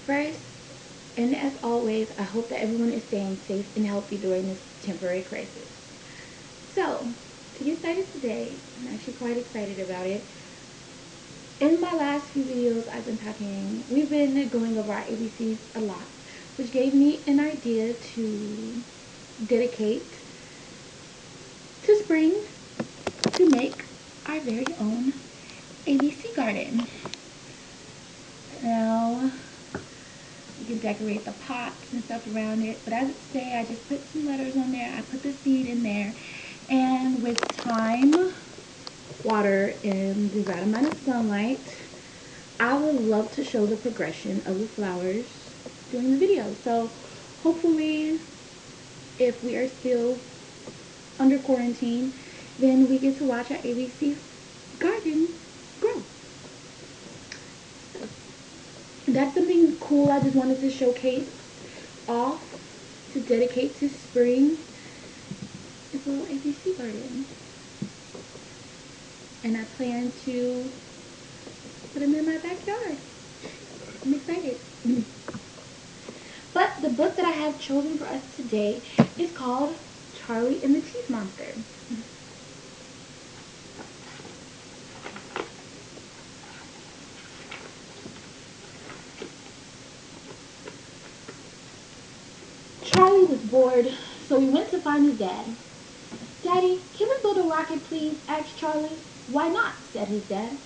first, and as always, I hope that everyone is staying safe and healthy during this temporary crisis. So, to get started today, I'm actually quite excited about it. In my last few videos, we've been going over our ABCs a lot, which gave me an idea to dedicate to spring to make our very own ABC garden. Now, you can decorate the pots and stuff around it, but as it stays, I just put some letters on there. I put the seed in there, and with time, water, and the right amount of sunlight, I would love to show the progression of the flowers during the video. So hopefully, if we are still under quarantine, then we get to watch our ABC garden grow. That's something cool I just wanted to showcase off to dedicate to spring. It's a little ABC garden. And I plan to put them in my backyard. I'm excited. But the book that I have chosen for us today is called Charlie and the Cheese Monster. Charlie was bored, so he went to find his dad. "Daddy, can we build a rocket, please?" asked Charlie. "Why not?" said his dad.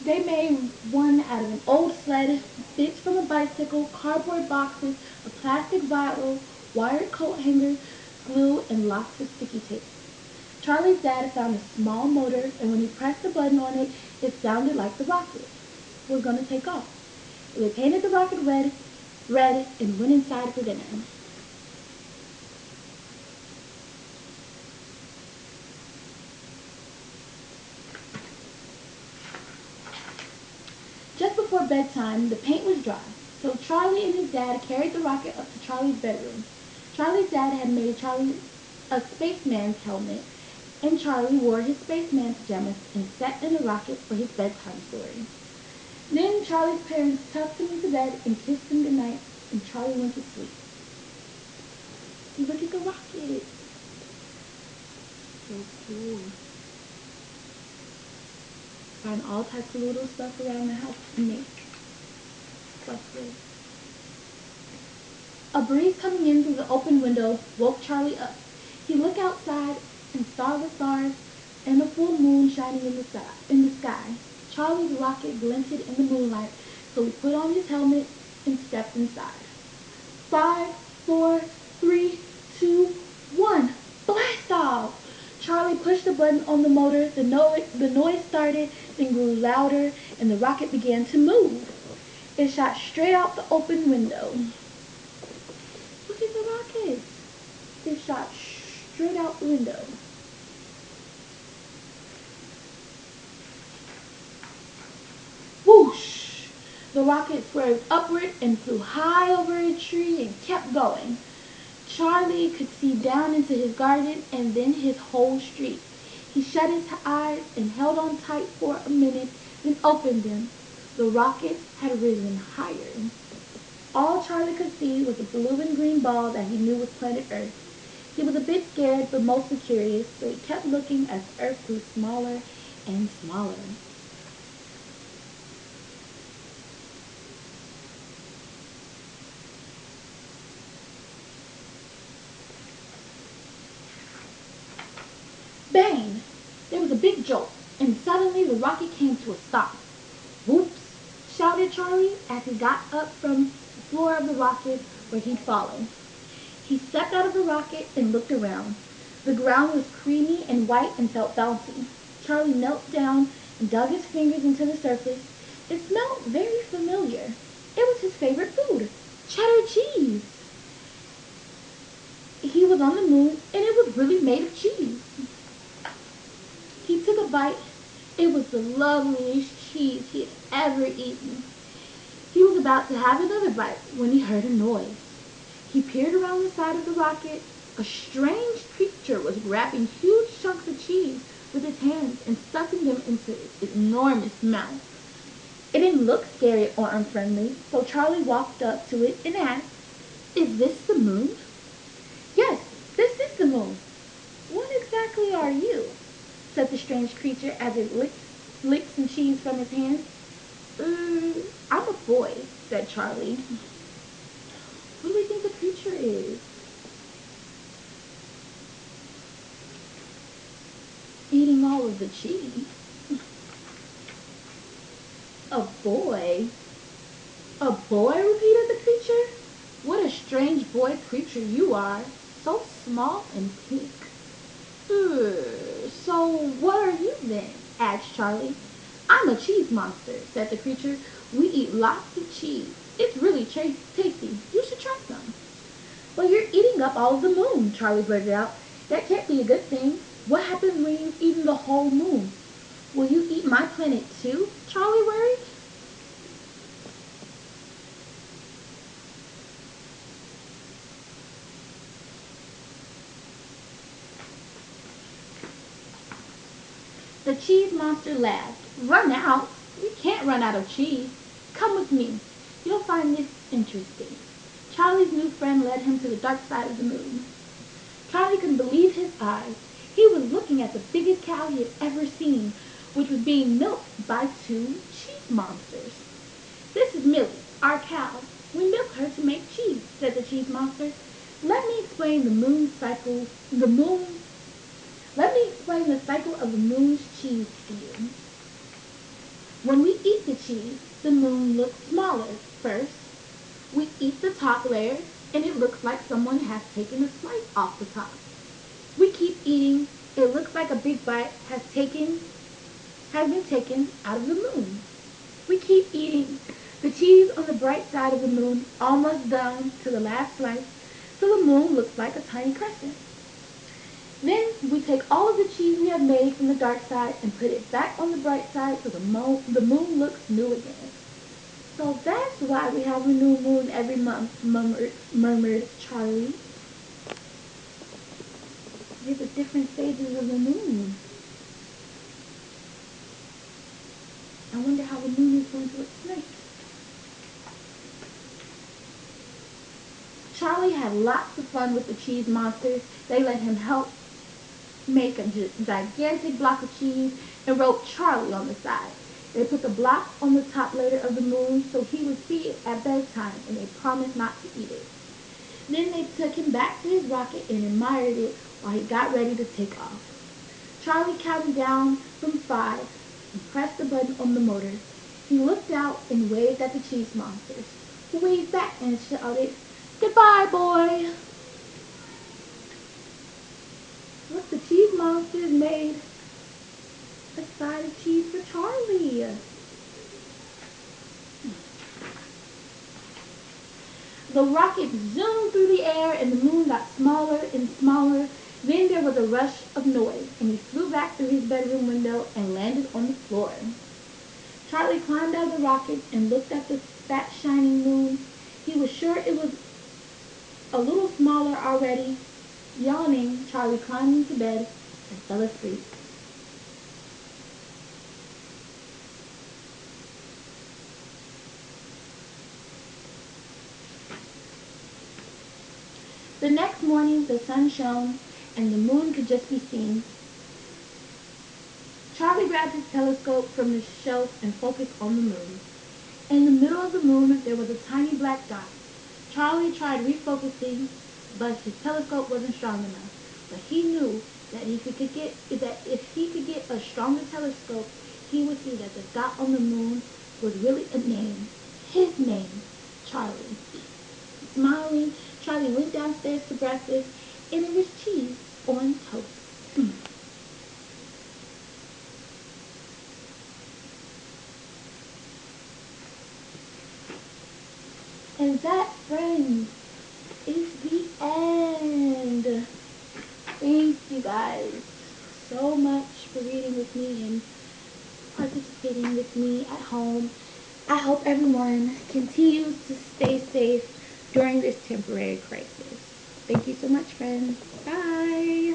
They made one out of an old sled, bits from a bicycle, cardboard boxes, a plastic bottle, wired coat hangers, glue, and lots of sticky tape. Charlie's dad found a small motor, and when he pressed the button on it, it sounded like the rocket was going to take off. They painted the rocket red, and went inside for dinner. Just before bedtime, the paint was dry, so Charlie and his dad carried the rocket up to Charlie's bedroom. Charlie's dad had made Charlie a spaceman's helmet, and Charlie wore his spaceman pajamas and sat in the rocket for his bedtime story. Then Charlie's parents tucked him into bed and kissed him goodnight, and Charlie went to sleep. Look at the rocket. So cool. Find all types of little stuff around the house to make. Stuff with. A breeze coming in through the open window woke Charlie up. He looked outside and saw the stars and a full moon shining in the sky. Charlie's rocket glinted in the moonlight, so he put on his helmet and stepped inside. 5, 4, 3, 2, 1. Blast off! Charlie pushed the button on the motor. The noise started, then grew louder, and the rocket began to move. It shot straight out the open window. Look at the rocket. It shot straight out the window. Whoosh! The rocket swerved upward and flew high over a tree and kept going. Charlie could see down into his garden and then his whole street. He shut his eyes and held on tight for a minute, then opened them. The rocket had risen higher. All Charlie could see was a blue and green ball that he knew was planet Earth. He was a bit scared, but mostly curious, so he kept looking as Earth grew smaller and smaller. Bang! There was a big jolt, and suddenly the rocket came to a stop. "Whoops!" shouted Charlie as he got up from the floor of the rocket where he'd fallen. He stepped out of the rocket and looked around. The ground was creamy and white and felt bouncy. Charlie knelt down and dug his fingers into the surface. It smelled very familiar. It was his favorite food, cheddar cheese. He was on the moon, and it was really made of cheese. He took a bite. It was the loveliest cheese he had ever eaten. He was about to have another bite when he heard a noise. He peered around the side of the rocket. A strange creature was grabbing huge chunks of cheese with its hands and stuffing them into its enormous mouth. It didn't look scary or unfriendly, so Charlie walked up to it and asked, "Is this the moon?" "Yes, this is the moon." "What exactly are you?" said the strange creature as it licked some cheese from his hand. I'm a boy," said Charlie. What do we think the creature is? Eating all of the cheese. A boy? A boy, repeated the creature. What a strange boy creature you are. So small and pink. So what are you then? Asked Charlie. I'm a cheese monster, said the creature. We eat lots of cheese. It's really tasty. You should try some. Well, you're eating up all of the moon, Charlie blurted out. That can't be a good thing. What happens when you've eaten the whole moon? Will you eat my planet too? Charlie worried. The cheese monster laughed. Run out? We can't run out of cheese. Come with me. You'll find this interesting. Charlie's new friend led him to the dark side of the moon. Charlie couldn't believe his eyes. He was looking at the biggest cow he had ever seen, which was being milked by two cheese monsters. This is Millie, our cow. We milk her to make cheese, said the cheese monster. Let me explain the moon cycle. Let me explain the cycle of the moon's cheese to you. When we eat the cheese, the moon looks smaller. First, we eat the top layer, and it looks like someone has taken a slice off the top. We keep eating. It looks like a big bite has been taken out of the moon. We keep eating. The cheese on the bright side of the moon, almost done to the last slice, so the moon looks like a tiny crescent. Then we take all of the cheese we have made from the dark side and put it back on the bright side so the moon looks new again. So that's why we have a new moon every month, murmured Charlie. There's the different stages of the moon. I wonder how the moon is going to look tonight. Charlie had lots of fun with the cheese monsters. They let him help make a gigantic block of cheese and wrote Charlie on the side. They put the block on the top layer of the moon so he would see it at bedtime, and they promised not to eat it. Then they took him back to his rocket and admired it while he got ready to take off. Charlie counted down from 5 and pressed the button on the motor. He looked out and waved at the cheese monsters, who waved back and shouted, "Goodbye, boy!" Look, the cheese monsters made a side of cheese for Charlie. The rocket zoomed through the air and the moon got smaller and smaller. Then there was a rush of noise and he flew back through his bedroom window and landed on the floor. Charlie climbed out of the rocket and looked at the fat shining moon. He was sure it was a little smaller already. Yawning, Charlie climbed into bed and fell asleep. The next morning, the sun shone, and the moon could just be seen. Charlie grabbed his telescope from the shelf and focused on the moon. In the middle of the moon, there was a tiny black dot. Charlie tried refocusing, but his telescope wasn't strong enough. But he knew that if he could get a stronger telescope, he would see that the dot on the moon was really a name. His name, Charlie. Smiling, Charlie went downstairs to breakfast, and it was cheese on toast. And that, friends, is the end. Thank you guys so much for reading with me and participating with me at home. I hope everyone continues to stay safe during this temporary crisis. Thank you so much, friends. Bye.